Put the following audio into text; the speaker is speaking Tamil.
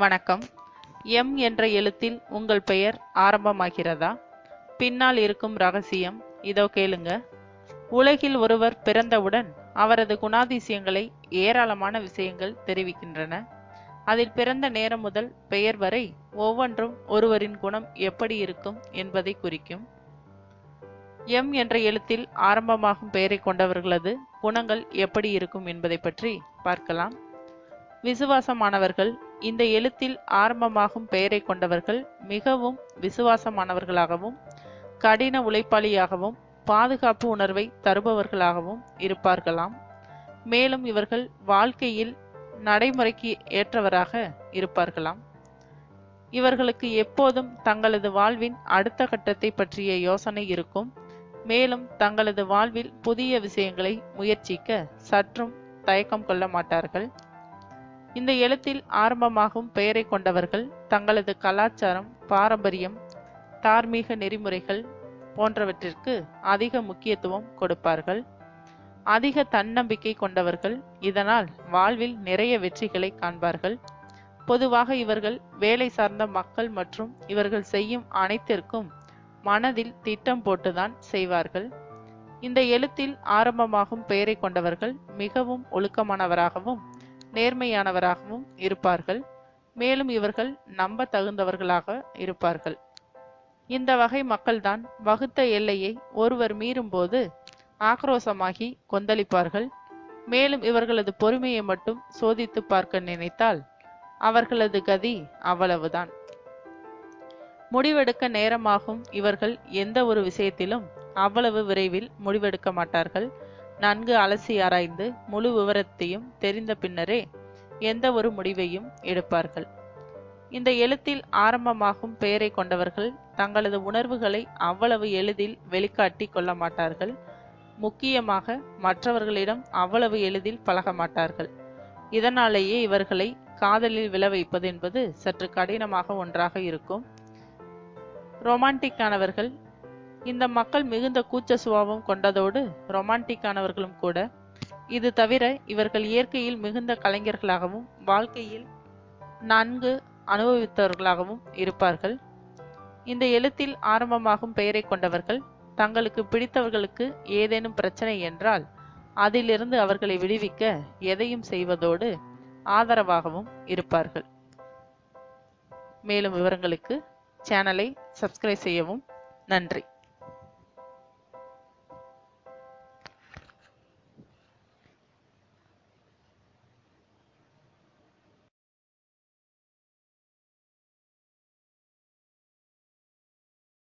வணக்கம். எம் என்ற எழுத்தில் உங்கள் பெயர் ஆரம்பமாகிறதா? பின்னால் இருக்கும் ரகசியம் இதோ கேளுங்க. உலகில் ஒருவர் பிறந்தவுடன் அவரது குணாதிசயங்களை ஏராளமான விஷயங்கள் தெரிவிக்கின்றன. அதில் பிறந்த நேரம் முதல் பெயர் வரை ஒவ்வொன்றும் ஒருவரின் குணம் எப்படி இருக்கும் என்பதை குறிக்கும். எம் என்ற எழுத்தில் ஆரம்பமாகும் பெயரை கொண்டவர்களது குணங்கள் எப்படி இருக்கும் என்பதை பற்றி பார்க்கலாம். விசுவாசமானவர்கள். இந்த எழுத்தில் ஆரம்பமாகும் பெயரை கொண்டவர்கள் மிகவும் விசுவாசமானவர்களாகவும் கடின உழைப்பாளியாகவும் பாதுகாப்பு உணர்வை தருபவர்களாகவும் இருப்பார்களாம். மேலும் இவர்கள் வாழ்க்கையில் நடைமுறைக்கு ஏற்றவராக இருப்பார்களாம். இவர்களுக்கு எப்போதும் தங்களது வாழ்வின் அடுத்த கட்டத்தை பற்றிய யோசனை இருக்கும். மேலும் தங்களது வாழ்வில் புதிய விஷயங்களை முயற்சிக்க சற்றும் தயக்கம் கொள்ள மாட்டார்கள். இந்த எழுத்தில் ஆரம்பமாகும் பெயரை கொண்டவர்கள் தங்களது கலாச்சாரம், பாரம்பரியம், தார்மீக நெறிமுறைகள் போன்றவற்றிற்கு அதிக முக்கியத்துவம் கொடுப்பார்கள். அதிக தன்னம்பிக்கை கொண்டவர்கள். இதனால் வாழ்வில் நிறைய வெற்றிகளை காண்பார்கள். பொதுவாக இவர்கள் வேலை சார்ந்த மக்கள் மற்றும் இவர்கள் செய்யும் அனைத்திற்கும் மனதில் திட்டம் போட்டுதான் செய்வார்கள். இந்த எழுத்தில் ஆரம்பமாகும் பெயரை கொண்டவர்கள் மிகவும் ஒழுக்கமானவராகவும் நேர்மையானவராகவும் இருப்பார்கள். மேலும் இவர்கள் நம்ப தகுந்தவர்களாக இருப்பார்கள். இந்த வகை மக்கள்தான் வகுத்த எல்லையை ஒருவர் மீறும்போது ஆக்ரோசமாகி கொந்தளிப்பார்கள். மேலும் இவர்களது பொறுமையை மட்டும் சோதித்து பார்க்க நினைத்தால் அவர்களது கதி அவ்வளவுதான். முடிவெடுக்க நேரமாகும். இவர்கள் எந்த ஒரு விஷயத்திலும் அவ்வளவு விரைவில் முடிவெடுக்க மாட்டார்கள். நன்கு அலசி ஆராய்ந்து முழு விவரத்தையும் தெரிந்த பின்னரே எந்த ஒரு முடிவையும் எடுப்பார்கள். இந்த எழுத்தில் ஆரம்பமாகும் பெயரை கொண்டவர்கள் தங்களது உணர்வுகளை அவ்வளவு எளிதில் வெளிக்காட்டி கொள்ள மாட்டார்கள். முக்கியமாக மற்றவர்களிடம் அவ்வளவு எளிதில் பழக மாட்டார்கள். இதனாலேயே இவர்களை காதலில் விழ வைப்பது என்பது சற்று கடினமாக ஒன்றாக இருக்கும். ரொமான்டிக்கானவர்கள். இந்த மக்கள் மிகுந்த கூச்ச சுபாவம் கொண்டதோடு ரொமான்டிக்கானவர்களும் கூட. இது தவிர இவர்கள் இயற்கையில் மிகுந்த கலைஞர்களாகவும் வாழ்க்கையில் நன்கு அனுபவித்தவர்களாகவும் இருப்பார்கள். இந்த எழுத்தில் ஆரம்பமாகும் பெயரை கொண்டவர்கள் தங்களுக்கு பிடித்தவர்களுக்கு ஏதேனும் பிரச்சனை என்றால் அதிலிருந்து அவர்களை விடுவிக்க எதையும் செய்வதோடு ஆதரவாகவும் இருப்பார்கள். மேலும் விவரங்களுக்கு சேனலை சப்ஸ்கிரைப் செய்யவும். நன்றி.